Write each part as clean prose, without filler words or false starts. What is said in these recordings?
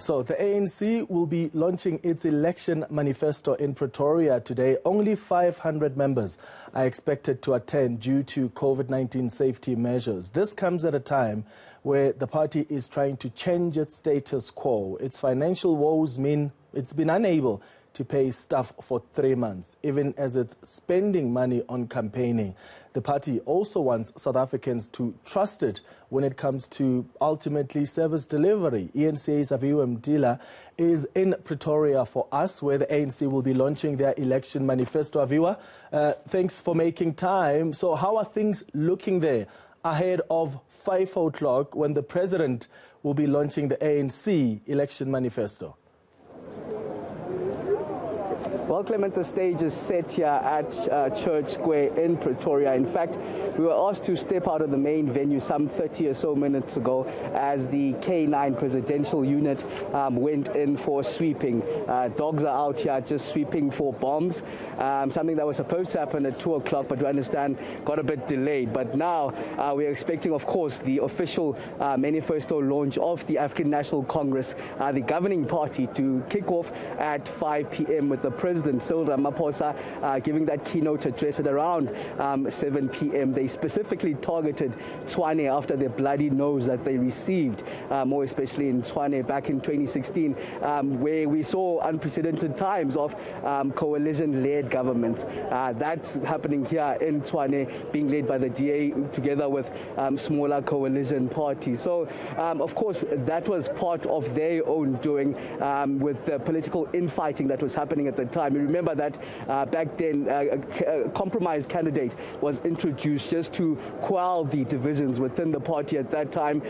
So the ANC will be launching its election manifesto in Pretoria today. Only 500 members are expected to attend due to COVID-19 safety measures. This comes at a time where the party is trying to change its status quo. Its financial woes mean it's been unable to pay staff for 3 months, even as it's spending money on campaigning. The party also wants South Africans to trust it when it comes to ultimately service delivery. eNCA's Aviwe Mtila is in Pretoria for us, where the ANC will be launching their election manifesto. Aviwe, thanks for making time. So how are things looking there ahead of 5 o'clock when the president will be launching the ANC election manifesto? Well, Clement, the stage is set here at Church Square in Pretoria. In fact, we were asked to step out of the main venue some 30 or so minutes ago as the K9 presidential unit went in for sweeping. Dogs are out here just sweeping for bombs, something that was supposed to happen at 2 o'clock, but we understand got a bit delayed. But now we're expecting, of course, the official manifesto launch of the African National Congress, the governing party, to kick off at 5 p.m. with the President Cyril Ramaphosa giving that keynote address at around 7 p.m. They specifically targeted Tshwane after the bloody nose that they received, more especially in Tshwane back in 2016, where we saw unprecedented times of coalition-led governments. That's happening here in Tshwane, being led by the DA together with smaller coalition parties. So, of course, that was part of their own doing with the political infighting that was happening at the time. You remember that back then a compromise candidate was introduced just to quell the divisions within the party at that time,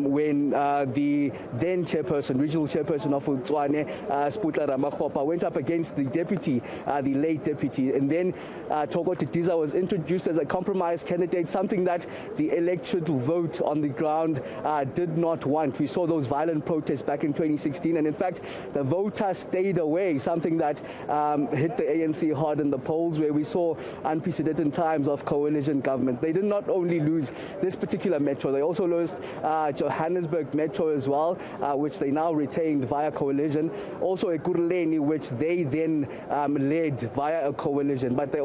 when the then chairperson, regional chairperson of Tshwane, Sputla Ramakgopa, went up against the deputy, the late deputy. And then Thoko Titiza was introduced as a compromise candidate, something that the electorate vote on the ground did not want. We saw those violent protests back in 2016, and in fact, the voter stayed away, something that hit the ANC hard in the polls, where we saw unprecedented times of coalition government. They did not only lose this particular metro, they also lost Johannesburg metro as well, which they now retained via coalition. Also Ekurhuleni, which they then led via a coalition. But they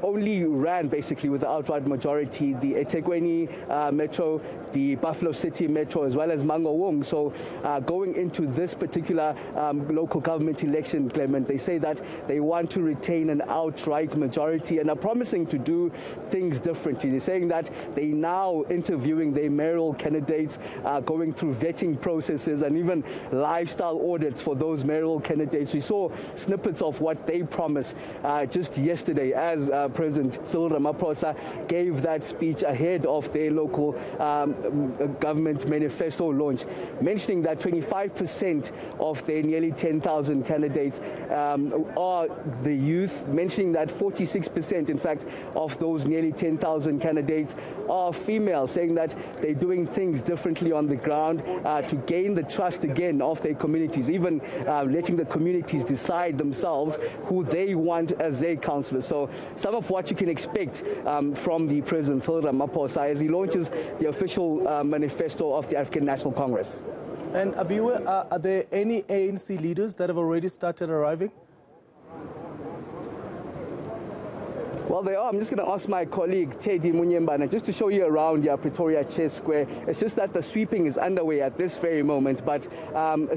only ran basically with the outright majority the eThekwini metro, the Buffalo City metro, as well as Mangaung. So going into this particular local government election, Clement, they say that they want to retain an outright majority and are promising to do things differently. They're saying that they now interviewing their mayoral candidates, going through vetting processes and even lifestyle audits for those mayoral candidates. We saw snippets of what they promised just yesterday as President Cyril Ramaphosa gave that speech ahead of their local government manifesto launch, mentioning that 25% of their nearly 10,000 candidates are the youth, mentioning that 46%, in fact, of those nearly 10,000 candidates are female, saying that they're doing things differently on the ground to gain the trust again of their communities, even letting the communities decide themselves who they want as their councillors. So some of what you can expect from the President Cyril Ramaphosa as he launches the official manifesto of the African National Congress. And Aviwe, are there any ANC leaders that have already started arriving? Well, they are. I'm just going to ask my colleague, Teddy Munyembana, just to show you around Pretoria Church Square. It's just that the sweeping is underway at this very moment, but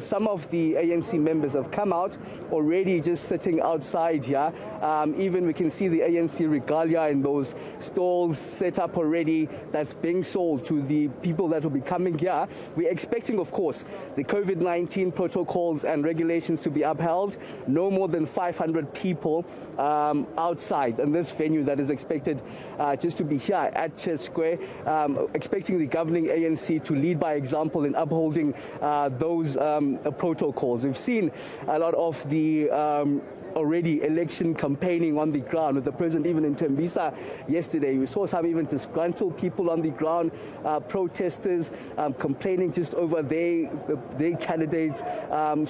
some of the ANC members have come out already just sitting outside here. Even we can see the ANC regalia in those stalls set up already that's being sold to the people that will be coming here. We're expecting, of course, the COVID-19 protocols and regulations to be upheld. No more than 500 people outside in this venue that is expected just to be here at Church Square, expecting the governing ANC to lead by example in upholding those protocols. We've seen a lot of the already election campaigning on the ground with the president even in Tembisa yesterday. We saw some even disgruntled people on the ground, protesters complaining just over their candidates.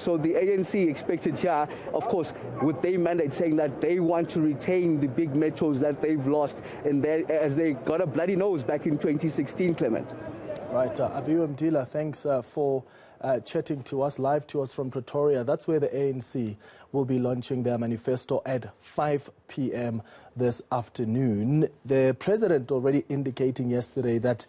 So the ANC expected here, of course, with their mandate saying that they want to retain the big metros that they've lost as they got a bloody nose back in 2016, Clement. Right, Aviwe Mtila, thanks for chatting to us, live to us from Pretoria. That's where the ANC will be launching their manifesto at 5 p.m. this afternoon. The president already indicating yesterday that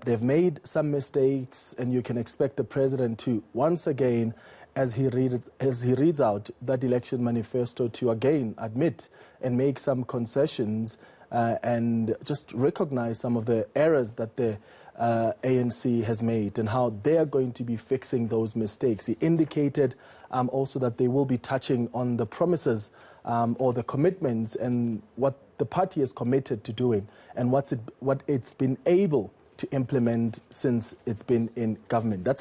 they've made some mistakes, and you can expect the president to once again, as he reads out that election manifesto, to again admit and make some concessions and just recognize some of the errors that the ANC has made and how they are going to be fixing those mistakes. He indicated also that they will be touching on the promises or the commitments and what the party is committed to doing and what it's been able to implement since it's been in government. That's